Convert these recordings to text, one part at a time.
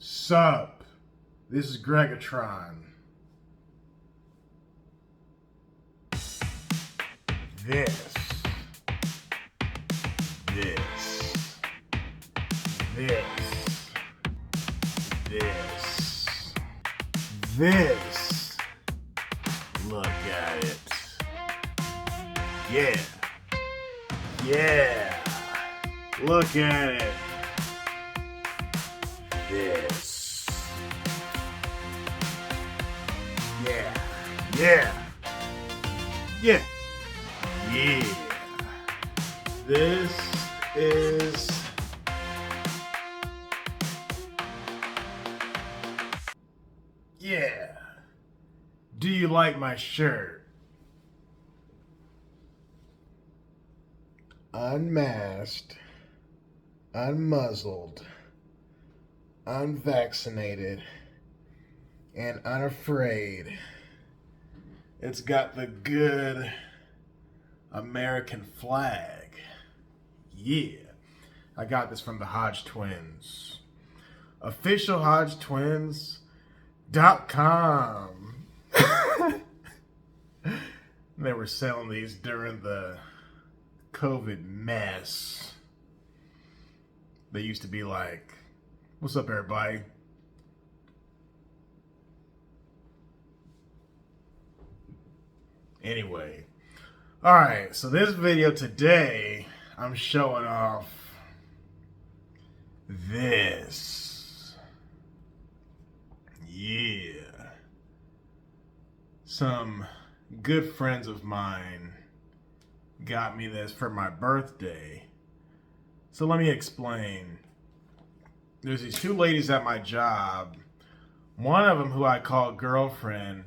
Sup? This is Greggatron. This. This. This. This. This. Look at it. Yeah. Yeah. Look at it. This. Yeah. Yeah. Yeah. Yeah. This is yeah. Do you like my shirt? Unmasked, unmuzzled, unvaccinated, and unafraid. It's got the good American flag. Yeah. I got this from the Hodge Twins. OfficialHodgeTwins.com. They were selling these during the COVID mess. They used to be like, what's up, everybody? Anyway, all right, so this video today, I'm showing off this. Yeah. Some good friends of mine got me this for my birthday. So let me explain. There's these two ladies at my job. One of them who I call girlfriend,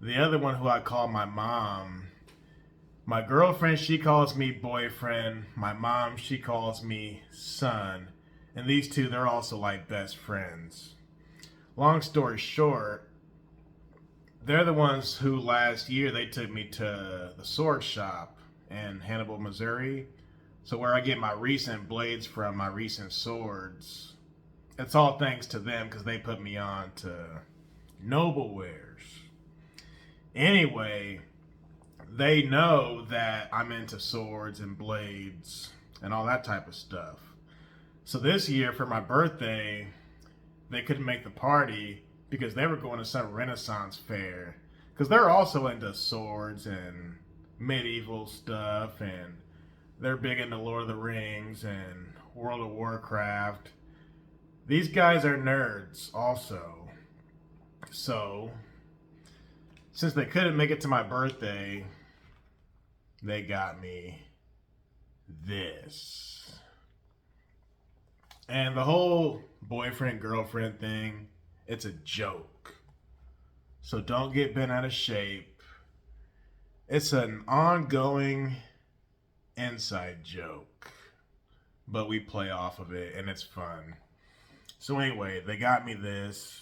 the other one who I call my mom. My girlfriend, she calls me boyfriend. My mom, she calls me son. And these two, they're also like best friends. Long story short, they're the ones who last year they took me to the sword shop in Hannibal, Missouri. So where I get my recent blades from, my recent swords. It's all thanks to them because they put me on to Noble Wares. Anyway, they know that I'm into swords and blades and all that type of stuff. So this year for my birthday, they couldn't make the party because they were going to some Renaissance fair. Because they're also into swords and medieval stuff, and they're big into Lord of the Rings and World of Warcraft. These guys are nerds also. So, since they couldn't make it to my birthday, they got me this. And the whole boyfriend-girlfriend thing, it's a joke. So don't get bent out of shape. It's an ongoing inside joke. But we play off of it, and it's fun. So anyway, they got me this.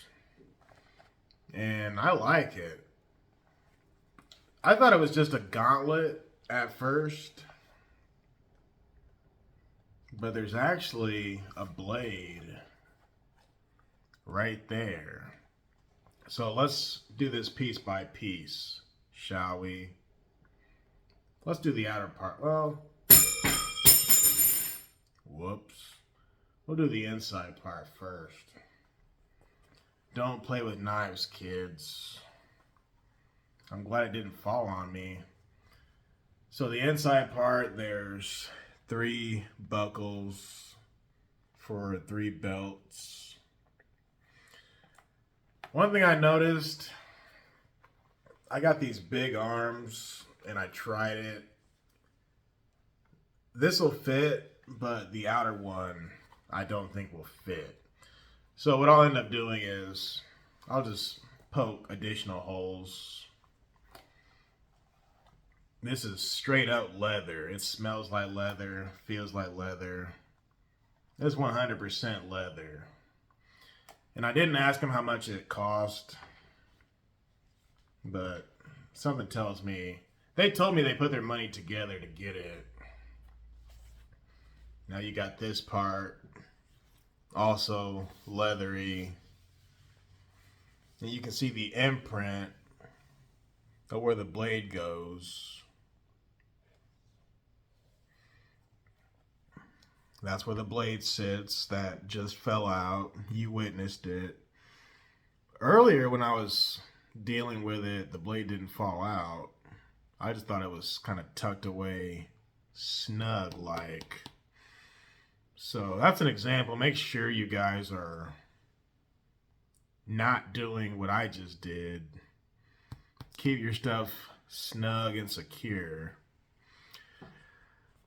And I like it. I thought it was just a gauntlet at first. But there's actually a blade right there. So let's do this piece by piece, shall we? Let's do the outer part. Well, whoops. We'll do the inside part first. Don't play with knives, kids. I'm glad it didn't fall on me. So the inside part, there's 3 buckles for 3 belts. One thing I noticed, I got these big arms and I tried it. This will fit, but the outer one I don't think will fit. So what I'll end up doing is I'll just poke additional holes. This is straight up leather. It smells like leather, feels like leather. It's 100% leather. And I didn't ask them how much it cost, but something tells me, they told me they put their money together to get it. Now you got this part, also leathery, And you can see the imprint of where the blade goes. That's where the blade sits. That just fell out. You witnessed it. Earlier when I was dealing with it, the blade didn't fall out. I just thought it was kind of tucked away, snug like. So that's an example. Make sure you guys are not doing what I just did. Keep your stuff snug and secure.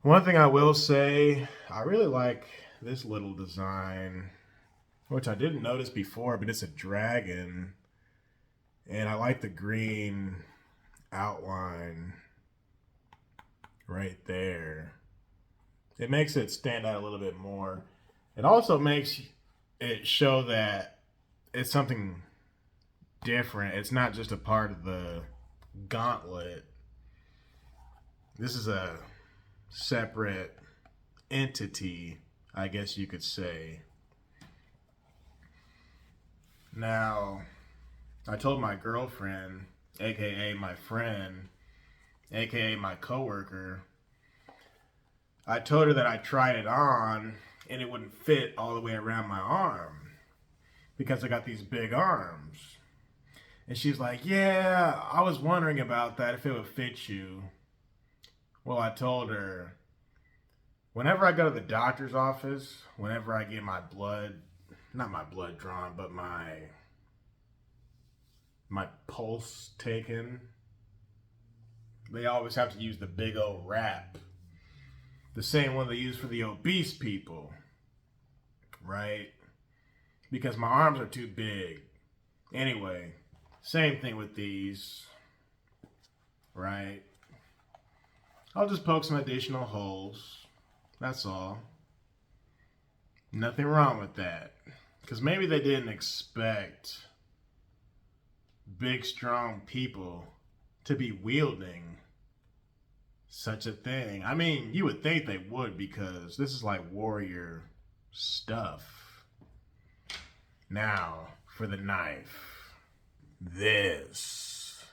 One thing I will say, I really like this little design, which I didn't notice before, but it's a dragon. And I like the green outline right there. It makes it stand out a little bit more. It also makes it show that it's something different. It's not just a part of the gauntlet. This is a separate entity, I guess you could say. Now, I told my girlfriend, aka my friend, aka my coworker, I told her that I tried it on and it wouldn't fit all the way around my arm because I got these big arms. And she's like, yeah, I was wondering about that, if it would fit you. Well, I told her, whenever I go to the doctor's office, whenever I get my blood, not my blood drawn, but my pulse taken, they always have to use the big old wrap. The same one they use for the obese people, right? Because my arms are too big. Anyway, same thing with these, right? I'll just poke some additional holes. That's all. Nothing wrong with that. Because maybe they didn't expect big, strong people to be wielding such a thing. I mean, you would think they would because this is like warrior stuff. Now, for the knife. This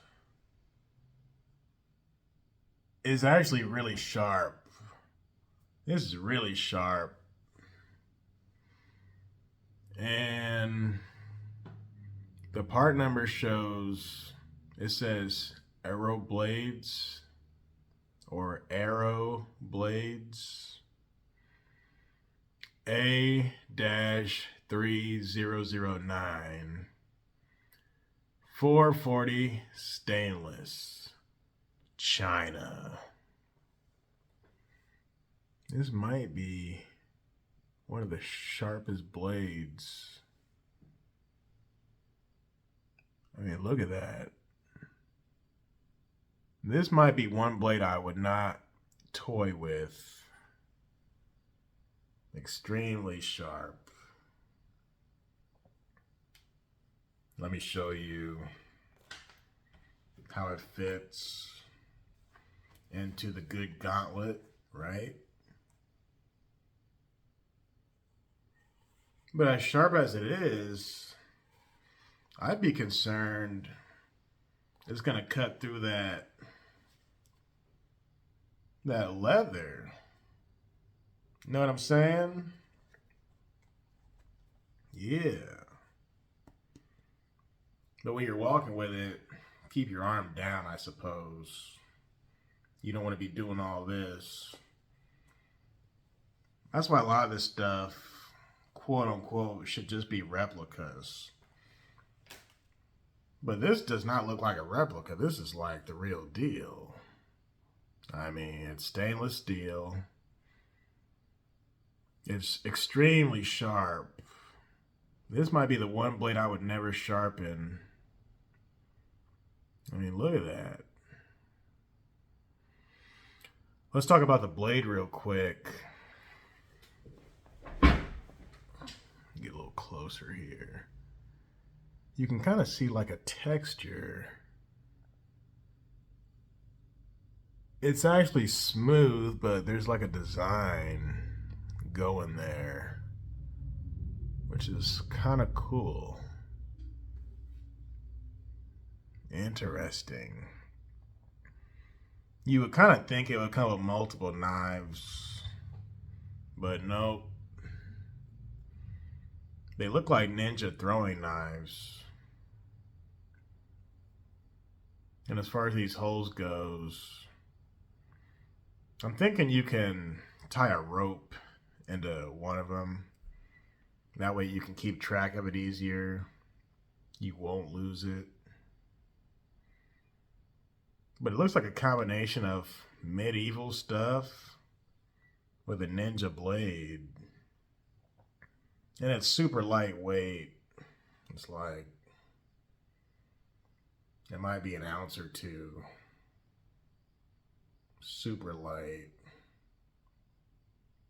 is actually really sharp. This is really sharp. And the part number shows, it says Aeroblades or Aeroblades A-3009 440 stainless, China. This might be one of the sharpest blades. I mean, look at that. This might be one blade I would not toy with. Extremely sharp. Let me show you how it fits into the good gauntlet, right? But as sharp as it is, I'd be concerned it's gonna cut through that leather. You know what I'm saying? Yeah. But when you're walking with it, keep your arm down, I suppose. You don't want to be doing all this. That's why a lot of this stuff, quote unquote, should just be replicas. But this does not look like a replica. This is like the real deal. I mean, it's stainless steel. It's extremely sharp. This might be the one blade I would never sharpen. I mean, look at that. Let's talk about the blade real quick. Get a little closer here. You can kind of see like a texture. It's actually smooth, but there's like a design going there, which is kind of cool. Interesting. You would kind of think it would come with multiple knives, but nope. They look like ninja throwing knives. And as far as these holes goes, I'm thinking you can tie a rope into one of them. That way you can keep track of it easier. You won't lose it. But it looks like a combination of medieval stuff with a ninja blade. And it's super lightweight. It's like, it might be an ounce or two. Super light.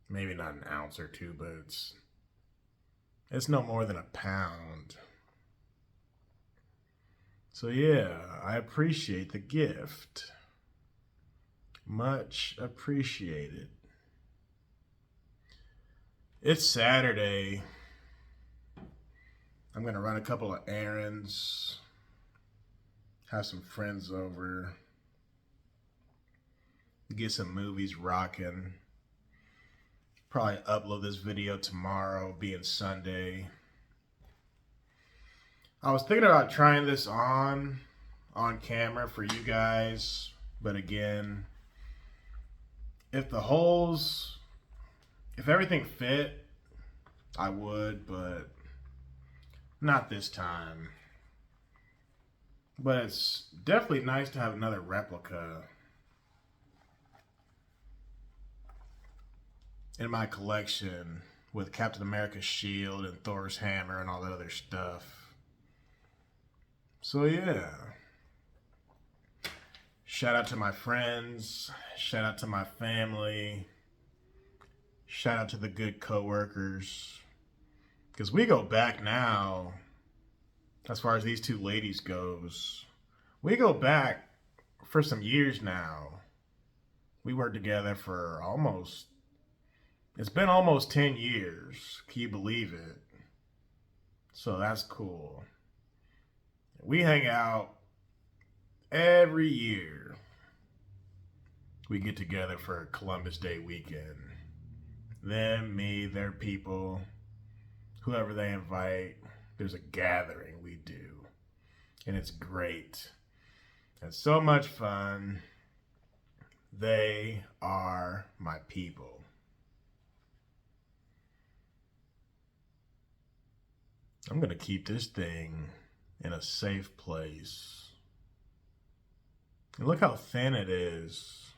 Maybe not an ounce or two, but it's no more than a pound. So yeah, I appreciate the gift. Much appreciated. It's Saturday. I'm going to run a couple of errands. Have some friends over. Get some movies rocking. Probably upload this video tomorrow, being Sunday. I was thinking about trying this on camera for you guys, but again, if everything fit, I would, but not this time. But it's definitely nice to have another replica in my collection with Captain America's shield and Thor's hammer and all that other stuff. So yeah, shout out to my friends, shout out to my family, shout out to the good coworkers, because we go back now. As far as these two ladies goes, we go back for some years now. We worked together for it's been almost 10 years. Can you believe it? So that's cool. We hang out every year. We get together for Columbus Day weekend. Them, me, their people, whoever they invite. There's a gathering we do. And it's great. It's so much fun. They are my people. I'm going to keep this thing in a safe place. And look how thin it is.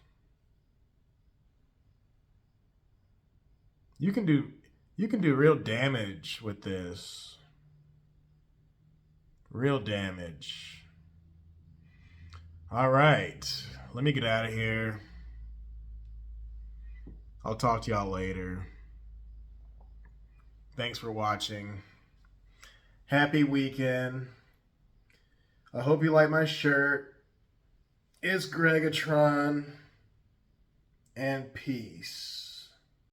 You can do real damage with this. Real damage. All right, let me get out of here. I'll talk to y'all later. Thanks for watching. Happy weekend. I hope you like my shirt. It's Greggatron. And peace.